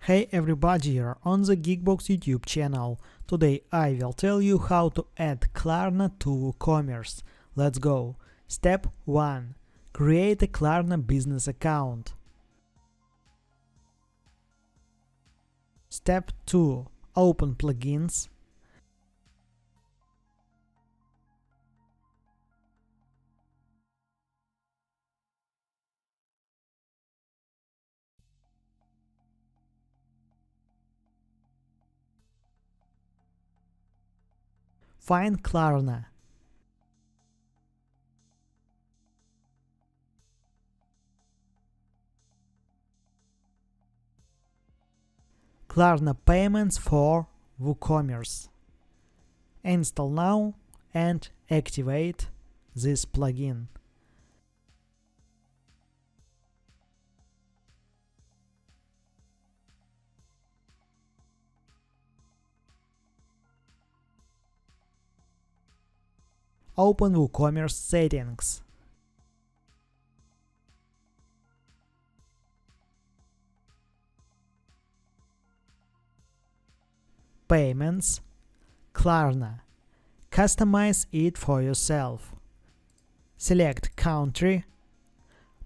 Hey everybody, you're on the GeekBox YouTube channel. Today I will tell you how to add Klarna to WooCommerce. Let's go. Step 1. Create a Klarna business account. Step 2. Open plugins. Find Klarna. Klarna payments for WooCommerce. Install now and activate this plugin. Open WooCommerce settings. Payments. Klarna. Customize it for yourself. Select country.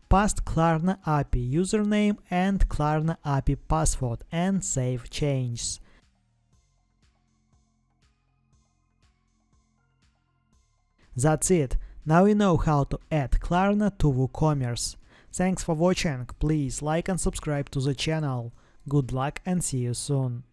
Paste Klarna API username and Klarna API password and save changes. That's it. Now you know how to add Klarna to WooCommerce. Thanks for watching. Please like and subscribe to the channel. Good luck and see you soon.